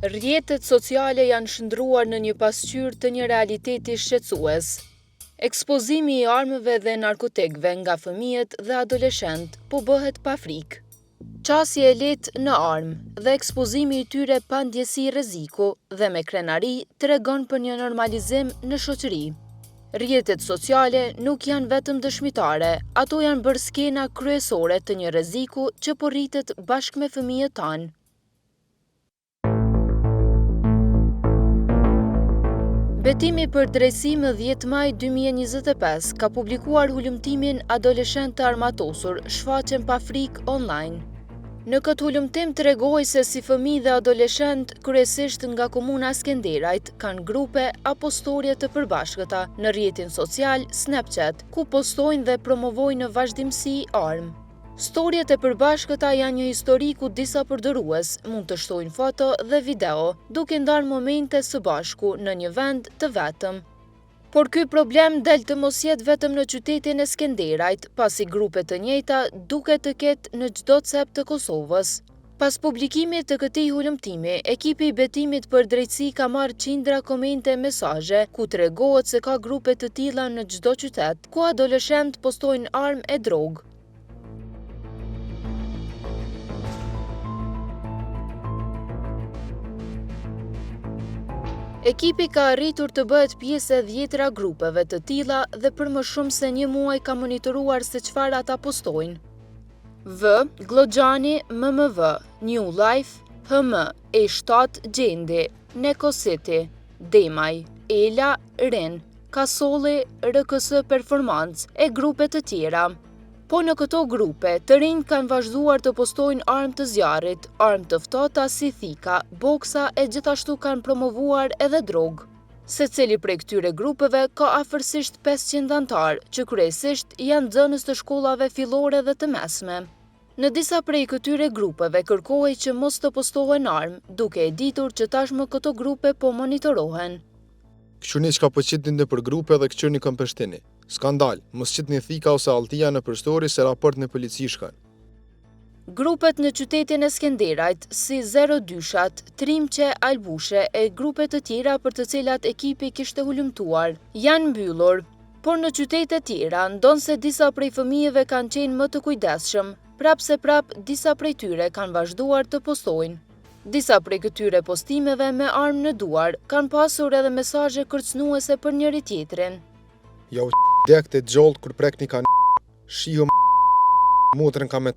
Rrjetet sociale janë shndruar në një pasqyrë të një realiteti shqetësues. Ekspozimi i armëve dhe narkotikëve nga fëmijët dhe adoleshent po bëhet pa frikë. Qasje e lehtë në armë dhe ekspozimi i tyre pa ndjesi rreziku dhe me krenari tregon për një normalizim në shoqëri. Rrjetet sociale nuk janë vetëm dëshmitare, ato janë bërë skena kryesore të një rreziku që po rritet bashkë me fëmijët tanë. Betimi për drejtësi më 10 maj 2025 ka publikuar hulumtimin Adoleshent të armatosur shfaqen pa frikë online. Në këtë hulumtim tregoi se si fëmijë dhe adoleshent, kryesisht nga komuna Skenderajt, kanë grupe apo storje të përbashkëta në rrjetin social Snapchat, ku postojnë dhe promovojnë në vazhdimsi armë. Storjet e përbashkëta janë një histori ku disa përdorues mund të shtojnë foto dhe video, duke ndarë momente së bashku në një vend të vetëm. Por ky problem del të mos jetë vetëm në qytetin e Skenderajt, pasi grupe të njëjta duket të ketë në çdo cep të Kosovës. Pas publikimit të këtij hulumtimi, ekipi i betimit për drejtësi ka marrë qindra komente e mesazhe ku tregohet se ka grupe të tilla në çdo qytet, ku adoleshent postojnë armë e drogë. Ekipi ka arritur të bëhet pjesë e 10 grupeve të tilla dhe për më shumë se një muaj ka monitoruar se çfarë ata postojnë. V. Glogxhani MMV, New Life, HM, E7 Gjendi, Neko City, Demaj, Ela Rin, Kasolli, RKS Performance e grupe të tjera. Po në këto grupe, të rinjt kanë vazhduar të postojnë armë të zjarrit, armë të ftohta si thika, boksa e gjithashtu kanë promovuar edhe drogë. Secili prej këtyre grupeve ka afërsisht 500 anëtar, që kryesisht janë nxënës të shkollave fillore dhe të mesme. Në disa prej këtyre grupeve kërkohej që mos të postohen armë, duke e ditur që tashmë këto grupe po monitorohen. Këshuni çka po qitni në për grupe dhe këqyrni këmpeshtini. Skandal, mos qitni thika ose alltia në përstori se raport në polici shkën. Grupet në qytetin e Skenderajt, si 02-shat, Trimqe, Albushe e grupe të tjera për të cilat ekipi kishte hulumtuar, janë mbyllur, por në qytetet tjera ndonë se disa prej fëmijëve kanë qenë më të kujdesshëm, prap disa prej tyre kanë vazhduar të postojnë. Disa prej këtyre postimeve me armë në duar kanë pasur edhe mesazhe kërcënuese për njëri tjetrin. Ja u dek të gjollë kur prekni ka shihu motrën ka me